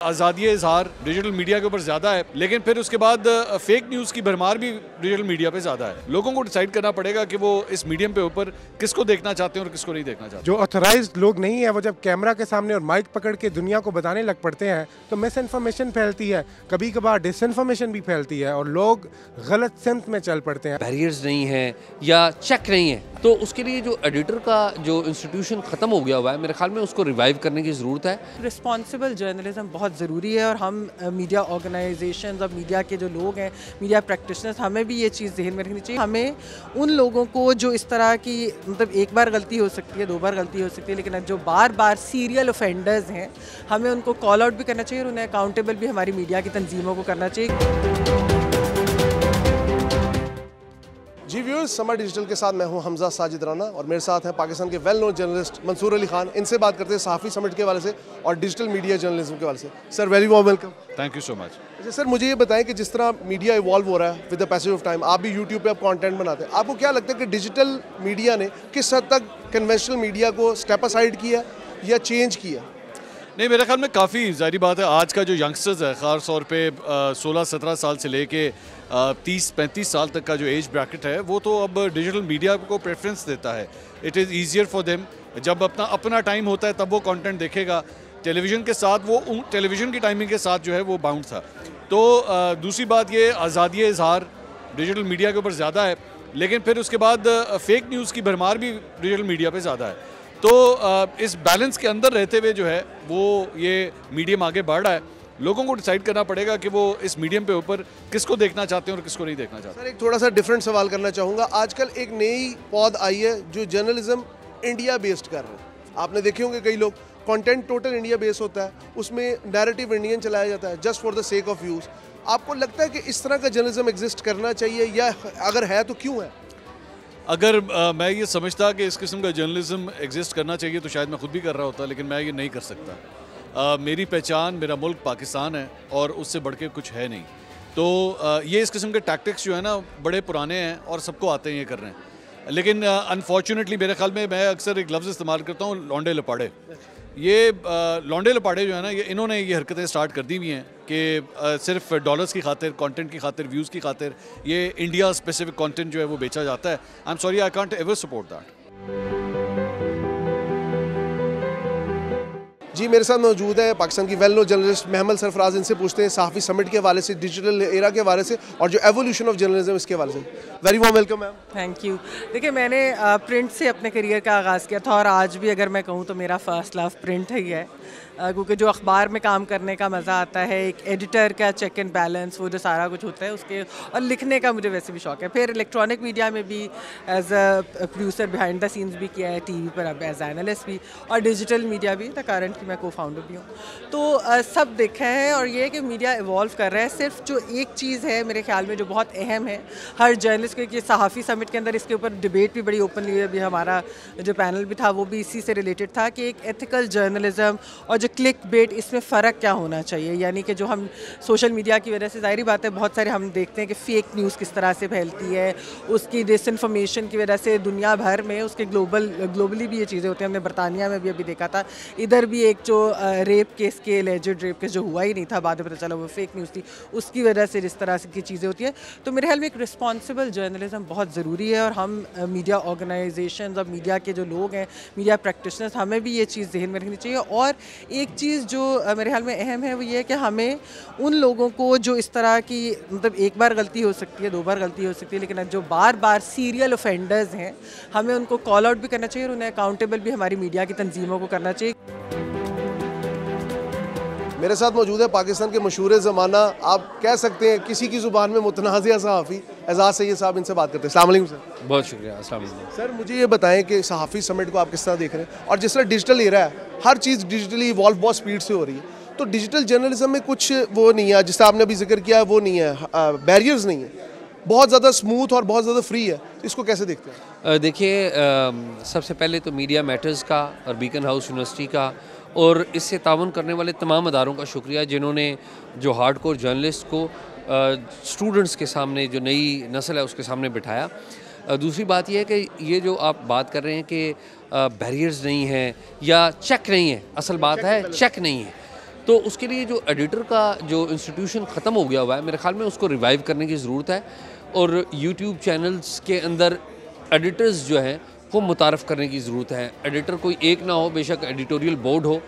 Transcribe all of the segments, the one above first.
आज़ादी इज़हार digital media के ऊपर ज़्यादा है, लेकिन फिर उसके बाद फेक न्यूज़ की भरमार भी डिजिटल मीडिया पे ज़्यादा है। लोगों को डिसाइड करना पड़ेगा कि वो इस मीडियम पे ऊपर किसको देखना चाहते हैं और किसको नहीं देखना चाहते। जो ऑथराइज्ड लोग नहीं है वो जब कैमरा के सामने और माइक पकड़ के दुनिया को बताने लग पड़ते हैं तो मिस इन्फॉर्मेशन फैलती है, कभी कभार डिस इन्फॉर्मेशन भी फैलती है और लोग गलत सिमत में चल पड़ते हैं। बैरियर्स नहीं है या चेक नहीं है, तो उसके लिए जो एडिटर का जो इंस्टीट्यूशन ख़त्म हो गया हुआ है, मेरे ख्याल में उसको रिवाइव करने की ज़रूरत है। रिस्पॉन्सिबल जर्नलिज्म बहुत ज़रूरी है और हम मीडिया ऑर्गेनाइजेशंस और मीडिया के जो लोग हैं, मीडिया प्रैक्टिशनर्स, हमें भी ये चीज़ ज़हन में रखनी चाहिए। हमें उन लोगों को जो इस तरह की मतलब एक बार गलती हो सकती है, 2 बार गलती हो सकती है, लेकिन जो बार बार सीरियल ऑफेंडर्स हैं, हमें उनको कॉल आउट भी करना चाहिए और उन्हें अकाउंटेबल भी हमारी मीडिया की तंजीमों को करना चाहिए। जी व्यूअर्स, समर डिजिटल के साथ मैं हूं हमजा साजिद राना और मेरे साथ हैं पाकिस्तान के well known journalist Mansoor Ali Khan. इनसे बात करते हैं सहाफ़ी समिट के हवाले से और डिजिटल मीडिया जर्नलिज्म के हवाले से। Sir very warm welcome. Thank you so much. अच्छा सर, मुझे ये बताएं कि जिस तरह मीडिया इवॉल्व हो रहा है with the passage of time, आप भी यूट्यूब पे आप कंटेंट बनाते हैं, आपको क्या लगता है कि डिजिटल मीडिया ने किस हद तक कन्वेंशनल मीडिया को स्टेप असाइड किया या चेंज किया? नहीं, मेरे ख्याल में काफ़ी ज़ाहिर बात है, आज का जो यंगस्टर्स है ख़ास तौर पे 16-17 साल से लेके 30-35 साल तक का जो एज ब्रैकेट है, वो तो अब डिजिटल मीडिया को प्रेफरेंस देता है। It is easier for them. जब अपना टाइम होता है तब वो कंटेंट देखेगा। टेलीविज़न के साथ वो टेलीविज़न की टाइमिंग के साथ जो है वो बाउंड था। तो दूसरी बात ये, आज़ादी इज़हार डिजिटल मीडिया के ऊपर ज़्यादा है, लेकिन फिर उसके बाद फेक न्यूज़ की भरमार भी डिजिटल मीडिया पे ज़्यादा है। तो इस बैलेंस के अंदर रहते हुए जो है वो ये मीडियम आगे बढ़ रहा है। लोगों को डिसाइड करना पड़ेगा कि वो इस मीडियम पे ऊपर किसको देखना चाहते हैं और किसको नहीं देखना चाहते। सर एक थोड़ा सा डिफरेंट सवाल करना चाहूँगा। आजकल एक नई पौध आई है जो जर्नलिज्म इंडिया बेस्ड कर रहे हैं। आपने देखे होंगे कई लोग, कंटेंट टोटल इंडिया बेस्ड होता है, उसमें नैरेटिव इंडियन चलाया जाता है just for the sake of views. आपको लगता है कि इस तरह का जर्नलिज्म एग्जिस्ट करना चाहिए या अगर है तो क्यों है? अगर मैं ये समझता कि इस किस्म का जर्नलिज्म एग्जिस्ट करना चाहिए तो शायद मैं खुद भी कर रहा होता, लेकिन मैं ये नहीं कर सकता। मेरी पहचान, मेरा मुल्क पाकिस्तान है और उससे बढ़ के कुछ है नहीं। तो ये इस किस्म के टैक्टिक्स जो है ना बड़े पुराने हैं और सबको आते हैं ये कर रहे हैं। लेकिन अनफॉर्चुनेटली मेरे ख्याल में, मैं अक्सर एक लफ्ज़ इस्तेमाल करता हूँ, लौंडे लपाड़े। ये लौंडे लपाड़े जो है ना, इन्होंने ये हरकतें स्टार्ट कर दी हुई हैं कि सिर्फ डॉलर्स की खातिर, कंटेंट की खातिर, व्यूज़ की खातिर ये इंडिया स्पेसिफिक कंटेंट जो है वो बेचा जाता है। I am sorry, I can't ever support that. जी मेरे साथ मौजूद है पाकिस्तान की well known journalist Mehmal Sarfaraz. इनसे पूछते हैं सहाफ़ी समिट के हवाले से, डिजिटल एरा के हवाले से और जो एवोल्यूशन ऑफ जर्नलिज्म इसके हवाले से। Very warm welcome ma'am. Thank you. देखिए, मैंने प्रिंट से अपने करियर का आगाज़ किया था और आज भी अगर मैं कहूँ तो मेरा फर्स्ट लव प्रिंट ही है, क्योंकि जो अखबार में काम करने का मज़ा आता है, एक एडिटर का चेक एंड बैलेंस, वो जो सारा कुछ होता है उसके, और लिखने का मुझे वैसे भी शौक है। फिर इलेक्ट्रॉनिक मीडिया में भी as a producer behind the scenes भी किया है, टीवी पर अब एज एनालिस्ट भी, और डिजिटल मीडिया भी, द करंट की मैं को फाउंडर भी हूँ। तो सब देखा है और ये कि मीडिया इवॉल्व कर रहा है। सिर्फ जो एक चीज़ है मेरे ख्याल में जो बहुत अहम है हर जर्नलिस्ट के, कि सहाफ़ी समिट के अंदर इसके ऊपर डिबेट भी बड़ी ओपनली हुई। अभी हमारा जो पैनल भी था वो भी इसी से रिलेटेड था कि एक एथिकल जर्नलिज्म और जो क्लिक बेट, इसमें फ़र्क क्या होना चाहिए। यानी कि जो हम सोशल मीडिया की वजह से, ज़ाहिर बात है, बहुत सारे हम देखते हैं कि फ़ेक न्यूज़ किस तरह से फैलती है, उसकी डिसइंफॉर्मेशन की वजह से दुनिया भर में उसके ग्लोबली भी ये चीज़ें होती हैं। हमने बरतानिया में भी अभी देखा था, इधर भी एक जो रेप केस के एलिजेड रेप केस जो हुआ ही नहीं था, बाद में पता चला वो फेक न्यूज़ थी, उसकी वजह से जिस तरह की चीज़ें होती हैं। तो मेरे ख्याल में एक रिस्पॉन्सिबल जर्नलिज्म बहुत ज़रूरी है और हम मीडिया ऑर्गेनाइजेशंस और मीडिया के जो लोग हैं, मीडिया प्रैक्टिशनर्स, हमें भी ये चीज़ ज़हन में रखनी चाहिए। और एक चीज़ जो मेरे ख्याल में अहम है वो ये है कि हमें उन लोगों को जो इस तरह की मतलब एक बार गलती हो सकती है, 2 बार गलती हो सकती है, लेकिन जो बार बार सीरियल ऑफेंडर्स हैं, हमें उनको कॉल आउट भी करना चाहिए और उन्हें अकाउंटेबल भी हमारी मीडिया की तंजीमों को करना चाहिए। मेरे साथ मौजूद है पाकिस्तान के मशहूर ज़माना, आप कह सकते हैं किसी की ज़ुबान में मुतनाज़िया सहाफ़ी एजाज़ सैयद साहब, इनसे बात करते हैं। अस्सलाम वालेकुम सर। बहुत शुक्रिया। अस्सलाम वालेकुम। सर मुझे ये बताएं कि सहाफ़ी समिट को आप किस तरह देख रहे हैं, और जिस तरह डिजिटल एरा है, हर चीज़ डिजिटली इवॉल्व बहुत स्पीड से हो रही है, तो डिजिटल जर्नलिज्म में कुछ वो नहीं है, जिससे आपने अभी जिक्र किया है, वो नहीं है, बैरियर्स नहीं है, बहुत ज़्यादा स्मूथ और बहुत ज़्यादा फ्री है, तो इसको कैसे देखते हैं? देखिए, सबसे पहले तो मीडिया मैटर्स का और बीकन हाउस यूनिवर्सिटी का और इससे ताउन करने वाले तमाम अदारों का शुक्रिया, जिन्होंने जो हार्डकोर जर्नलिस्ट को स्टूडेंट्स के सामने, जो नई नस्ल है उसके सामने बिठाया। दूसरी बात यह है कि ये जो आप बात कर रहे हैं कि बैरियर्स नहीं हैं या चेक नहीं है, असल बात है चेक नहीं है। तो उसके लिए जो एडिटर का जो इंस्टीट्यूशन ख़त्म हो गया हुआ है, मेरे ख्याल में उसको रिवाइव करने की ज़रूरत है। और यूट्यूब चैनल्स के अंदर एडिटर्स जो हैं वो मुतारफ़ करने की ज़रूरत है। एडिटर कोई एक ना हो, बेशक एडिटोरियल बोर्ड हो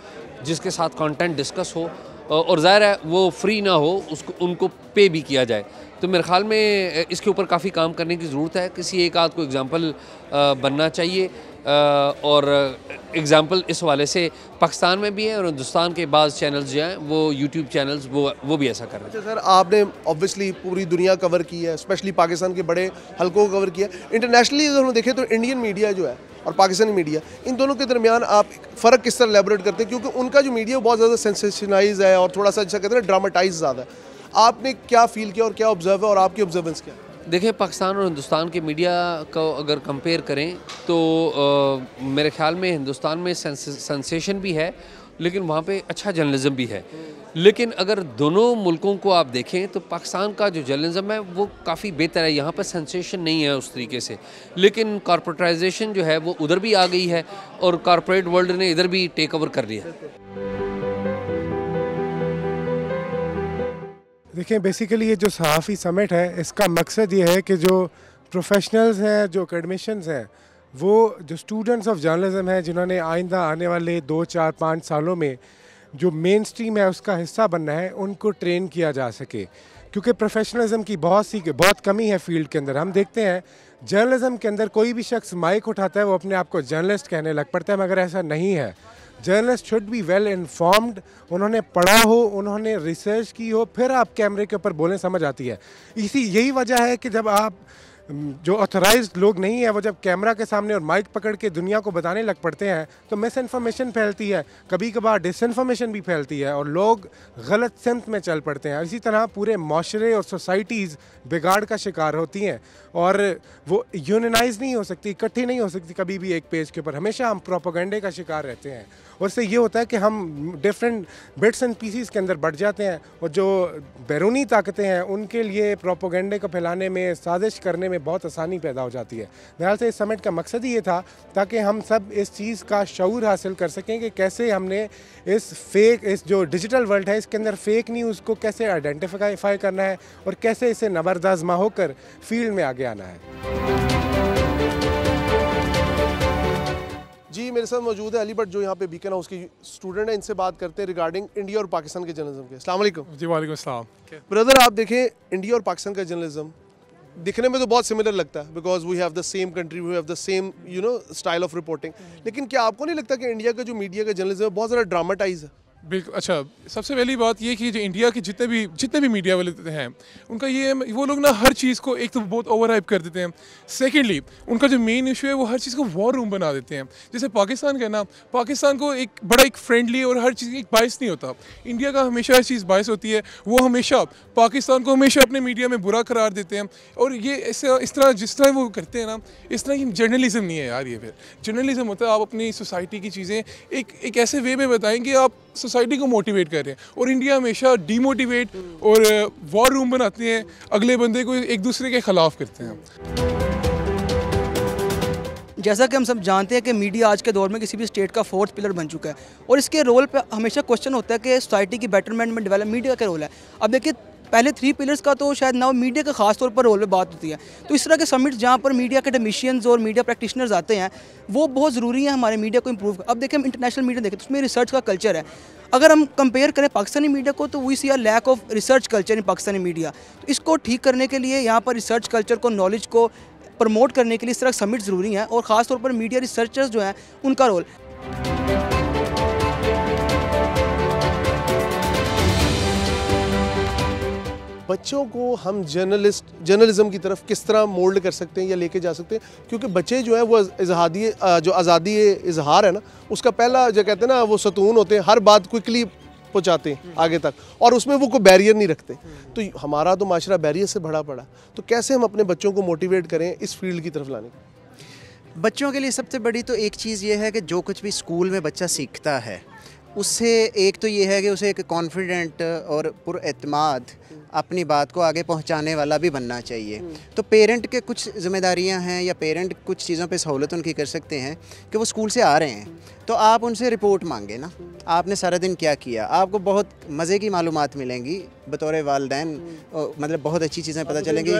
जिसके साथ कंटेंट डिस्कस हो, और ज़ाहिर है वो फ्री ना हो, उसको उनको पे भी किया जाए। तो मेरे ख़्याल में इसके ऊपर काफ़ी काम करने की ज़रूरत है। किसी एक आध को एग्ज़ाम्पल बनना चाहिए, और एग्ज़ाम्पल इस हवाले से पाकिस्तान में भी है और हिंदुस्तान के बाज़ चैनल्स जो हैं वो यूट्यूब चैनल्स वो भी ऐसा कर रहे हैं। अच्छा सर, आपने ऑब्वियसली पूरी दुनिया कवर की है, स्पेशली पाकिस्तान के बड़े हलकों को कवर किया। इंटरनेशनली अगर हम देखें तो इंडियन मीडिया जो है और पाकिस्तानी मीडिया, इन दोनों के दरमियान आप फ़र्क किस तरह एलैबोरेट करते हैं? क्योंकि उनका जो मीडिया बहुत ज़्यादा सेंसेशनाइज है और थोड़ा सा अच्छा कहते हैं ना ड्रामाटाइज ज़्यादा है। आपने क्या फ़ील किया और क्या ऑब्जर्व है और आपकी ऑब्जर्वेंस क्या है? देखिए, पाकिस्तान और हिंदुस्तान के मीडिया को अगर कंपेयर करें तो मेरे ख्याल में हिंदुस्तान में सेंसेशन भी है, लेकिन वहाँ पे अच्छा जर्नलिज़म भी है। लेकिन अगर दोनों मुल्कों को आप देखें तो पाकिस्तान का जो जर्नलिज़म है वो काफ़ी बेहतर है। यहाँ पर सेंसेशन नहीं है उस तरीके से, लेकिन कॉर्पोरेटाइजेशन जो है वो उधर भी आ गई है और कॉर्पोरेट वर्ल्ड ने इधर भी टेक ओवर कर लिया है। देखिए, बेसिकली ये जो सहाफ़ी समिट है, इसका मकसद ये है कि जो प्रोफेशनल्स हैं, जो एकेडमिशियंस हैं, वो जो स्टूडेंट्स ऑफ जर्नलिज्म हैं, जिन्होंने आइंदा आने वाले 2, 4, 5 सालों में जो मेन स्ट्रीम है उसका हिस्सा बनना है, उनको ट्रेन किया जा सके। क्योंकि प्रोफेशनलिज्म की बहुत कमी है फील्ड के अंदर। हम देखते हैं जर्नलिज्म के अंदर कोई भी शख्स माइक उठाता है वो अपने आप को जर्नलिस्ट कहने लग पड़ता है, मगर ऐसा नहीं है। Journalist should be well informed, उन्होंने पढ़ा हो, उन्होंने रिसर्च की हो, फिर आप कैमरे के ऊपर बोलने समझ आती है। यही वजह है कि जब आप जो ऑथराइज्ड लोग नहीं है वो जब कैमरा के सामने और माइक पकड़ के दुनिया को बताने लग पड़ते हैं तो मिस इन्फॉर्मेशन फैलती है, कभी कभार डिसइन्फॉर्मेशन भी फैलती है और लोग गलत सिमत में चल पड़ते हैं। इसी तरह पूरे माशरे और सोसाइटीज़ बिगाड़ का शिकार होती हैं और वो यूनियनाइज नहीं हो सकती, इकट्ठी नहीं हो सकती कभी भी एक पेज के ऊपर। हमेशा हम प्रोपेगेंडे का शिकार रहते हैं और इससे ये होता है कि हम डिफरेंट बिट्स एंड पीसीस के अंदर बढ़ जाते हैं और जो बैरूनी ताकतें हैं उनके लिए प्रोपेगेंडे को फैलाने में, साजिश करने में बहुत आसानी पैदा हो जाती है। बहरहाल से इस समिट का मकसद ही ये था ताकि हम सब इस चीज़ का शऊर हासिल कर सकें कि कैसे हमने इस जो डिजिटल वर्ल्ड है इसके अंदर फेक न्यूज़ को कैसे आइडेंटिफाई करना है और कैसे इसे नबरदाज़मा होकर फील्ड में आगे आना है। जी, मेरे साथ मौजूद है अली भट्ट, जो यहाँ पे बीकन हाउस की स्टूडेंट है। इनसे बात करते हैं रिगार्डिंग इंडिया और पाकिस्तान के जर्नलिज्म के। अस्सलाम वालेकुम। जी वालेकुम अस्सलाम। ब्रदर, आप देखें इंडिया और पाकिस्तान का जर्नलिज्म दिखने में तो बहुत सिमिलर लगता है, because we have the same country, we have the same style of reporting. लेकिन क्या आपको नहीं लगता कि इंडिया का जो मीडिया का जर्नलिज्म है बहुत ज़्यादा ड्रामाटाइज है? बिल्कुल। अच्छा, सबसे पहली बात ये कि जो इंडिया के जितने भी मीडिया वाले हैं उनका ये है, वो लोग ना हर चीज़ को एक तो बहुत ओवर हाइप कर देते हैं। सेकेंडली, उनका जो मेन इशू है वो हर चीज़ को वॉर रूम बना देते हैं। जैसे पाकिस्तान का ना, पाकिस्तान को एक बड़ा एक फ्रेंडली और हर चीज़ एक बायस नहीं होता। इंडिया का हमेशा हर चीज़ बायस होती है। वो हमेशा पाकिस्तान को हमेशा अपने मीडिया में बुरा करार देते हैं और ये इस तरह जिस तरह वो करते हैं ना, इस तरह की जर्नलिज्म नहीं है यार। ये फिर जर्नलिज्म होता है आप अपनी सोसाइटी की चीज़ें एक ऐसे वे में बताएं कि आप सोसाइटी को मोटिवेट कर रहे हैं। और इंडिया हमेशा डीमोटिवेट और वॉर रूम बनाते हैं, अगले बंदे को एक दूसरे के खिलाफ करते हैं। जैसा कि हम सब जानते हैं कि मीडिया आज के दौर में किसी भी स्टेट का फोर्थ पिलर बन चुका है और इसके रोल पे हमेशा क्वेश्चन होता है कि सोसाइटी की बेटरमेंट में डेवलप मीडिया का रोल है। अब देखिए, पहले 3 पिलर्स का तो शायद ना मीडिया का खास तौर पर रोल पे बात होती है। तो इस तरह के समिट जहाँ पर मीडिया एकेडमिशियंस और मीडिया प्रैक्टिशनर्स आते हैं वो बहुत ज़रूरी है हमारे मीडिया को इम्प्रूव। अब देखें, हम इंटरनेशनल मीडिया देखें तो उसमें रिसर्च का कल्चर है। अगर हम कंपेयर करें पाकिस्तानी मीडिया को तो we see are lack of research culture in Pakistani media. तो इसको ठीक करने के लिए यहाँ पर रिसर्च कल्चर को, नॉलेज को प्रमोट करने के लिए इस तरह समिट ज़रूरी हैं और ख़ास तौर पर मीडिया रिसर्चर्स जो हैं उनका रोल। बच्चों को हम जर्नलिज्म की तरफ किस तरह मोल्ड कर सकते हैं या लेके जा सकते हैं? क्योंकि बच्चे जो है वो जो आज़ादी इजहार है ना, उसका पहला जो कहते हैं ना वो सतून होते हैं, हर बात क्विकली पहुँचाते हैं आगे तक और उसमें वो कोई बैरियर नहीं रखते। तो हमारा तो माशरा बैरियर से भरा पड़ा। तो कैसे हम अपने बच्चों को मोटिवेट करें इस फील्ड की तरफ लाने की? बच्चों के लिए सबसे बड़ी तो एक चीज़ ये है कि जो कुछ भी स्कूल में बच्चा सीखता है उससे एक तो ये है कि उसे एक कॉन्फिडेंट और पुरएतमाद अपनी बात को आगे पहुंचाने वाला भी बनना चाहिए। तो पेरेंट के कुछ ज़िम्मेदारियां हैं या पेरेंट कुछ चीज़ों पे सहूलत उनकी कर सकते हैं कि वो स्कूल से आ रहे हैं तो आप उनसे रिपोर्ट मांगे ना, आपने सारा दिन क्या किया। आपको बहुत मज़े की मालूमात मिलेंगी बतौर वालिदैन, मतलब बहुत अच्छी चीज़ें पता चलेंगी,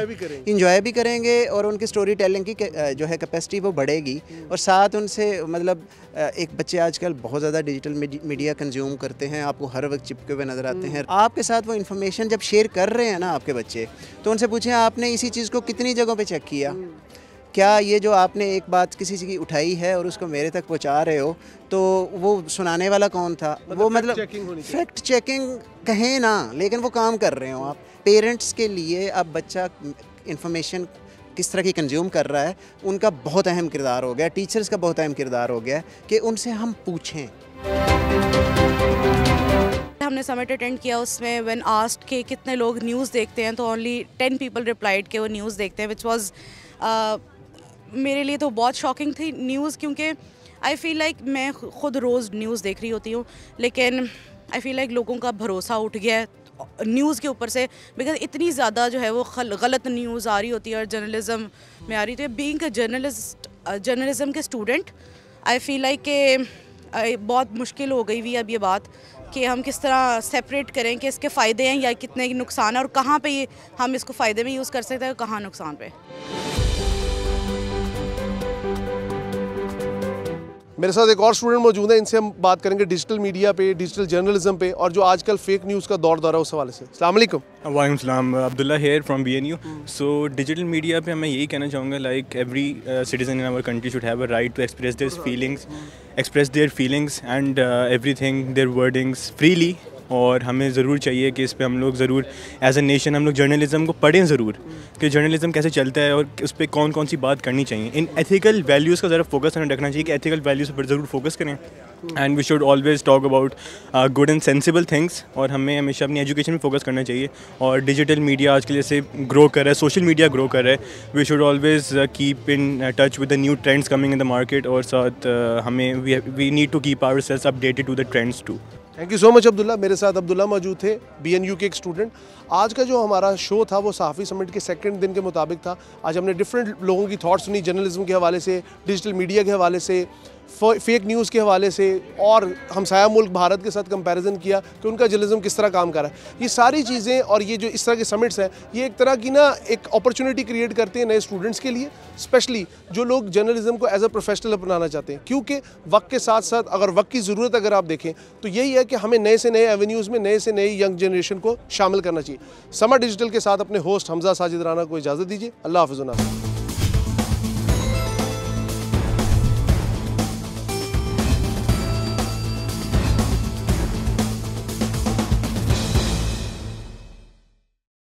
इंजॉय भी करेंगे और उनकी स्टोरी टेलिंग की जो है कैपेसिटी वो बढ़ेगी। और साथ उनसे मतलब एक बच्चे आजकल बहुत ज़्यादा डिजिटल मीडिया कंज्यूम करते हैं, आपको हर वक्त चिपके हुए नज़र आते हैं। आपके साथ वो इन्फॉर्मेशन जब शेयर कर रहे हैं ना आपके बच्चे, तो उनसे पूछें आपने इसी चीज़ को कितनी जगहों पे चेक किया, क्या ये जो आपने एक बात किसी की उठाई है और उसको मेरे तक पहुंचा रहे हो तो वो सुनाने वाला कौन था, वो मतलब फैक्ट चेकिंग कहें ना, लेकिन वो काम कर रहे हो आप। पेरेंट्स के लिए अब बच्चा इन्फॉर्मेशन किस तरह की कंज्यूम कर रहा है उनका बहुत अहम किरदार हो गया, टीचर्स का बहुत अहम किरदार हो गया कि उनसे हम पूछें। हमने समिट अटेंड किया, उसमें व्हेन आस्क्ड के कितने लोग न्यूज़ देखते हैं तो ओनली 10 पीपल रिप्लाइड के वो न्यूज़ देखते हैं, विच वाज मेरे लिए तो बहुत शॉकिंग थी न्यूज़, क्योंकि आई फील लाइक मैं ख़ुद रोज़ न्यूज़ देख रही होती हूँ, लेकिन आई फील लाइक लोगों का भरोसा उठ गया है न्यूज़ के ऊपर से, बिकॉज इतनी ज़्यादा जो है वो गलत न्यूज़ आ रही होती है और जर्नलिज्म में आ रही होती है। बीइंग अ जर्नलिस्ट, जर्नलिज्म के स्टूडेंट, आई फील लाइक कि बहुत मुश्किल हो गई हुई अब ये बात कि हम किस तरह सेपरेट करें कि इसके फ़ायदे हैं या कितने नुकसान है और कहाँ पे ये हम इसको फ़ायदे में यूज़ कर सकते हैं और कहाँ नुकसान पे। मेरे साथ एक और स्टूडेंट मौजूद है, इनसे हम बात करेंगे डिजिटल मीडिया पे, डिजिटल जर्नलिज्म पे और जो आजकल फेक न्यूज़ का दौर है उस हवाले से। अस्सलाम वालेकुम। वालेकुम सलाम, Abdullah here from BNU। So digital media पे मैं यही कहना चाहूँगा, like every citizen in our country should have a right to express their feelings and everything, their wordings freely. और हमें ज़रूर चाहिए कि इस पे हम लोग ज़रूर एज ए नेशन हम लोग जर्नलिज़म को पढ़ें ज़रूर कि जर्नलिज़म कैसे चलता है और उस पर कौन कौन सी बात करनी चाहिए। इन एथिकल वैल्यूज़ का ज़रा फोकस हमें रखना चाहिए कि एथिकल वैल्यूज़ पर ज़रूर फोकस करें and we should always talk about good and sensible things. और हमें हमेशा अपनी एजुकेशन में फोकस करना चाहिए। और डिजिटल मीडिया आजकल जैसे ग्रो कर रहा है, सोशल मीडिया ग्रो कर रहा है, we should always keep in touch with the new trends coming in the market. और साथ हमें we need to keep our sales updated to the trends too. Thank you so much Abdullah. मेरे साथ अब्दुल्ला मौजूद थे, BNU के एक स्टूडेंट। आज का जो हमारा शो था वो सहाफ़ी समिट के सेकंड दिन के मुताबिक था। आज हमने डिफरेंट लोगों की थॉट्स सुनी, जर्नलिज्म के हवाले से, डिजिटल मीडिया के हवाले से, फेक न्यूज़ के हवाले से और हमसाया मुल्क भारत के साथ कंपैरिजन किया कि उनका जर्नलिज्म किस तरह काम कर रहा है। ये सारी चीज़ें और ये जो इस तरह के समिट्स हैं ये एक तरह की ना एक अपॉर्चुनिटी क्रिएट करते हैं नए स्टूडेंट्स के लिए, स्पेशली जो लोग जर्नलिज्म को एज अ प्रोफेशनल अपनाना चाहते हैं। क्योंकि वक्त के साथ साथ अगर वक्त की ज़रूरत अगर आप देखें तो यही है कि हमें नए से नए एवेन्यूज़ में नए से नई यंग जनरेशन को शामिल करना चाहिए। समर डिजिटल के साथ अपने होस्ट हमजा साजिद राना को इजाज़त दीजिए। अल्लाह हाफ़िज़।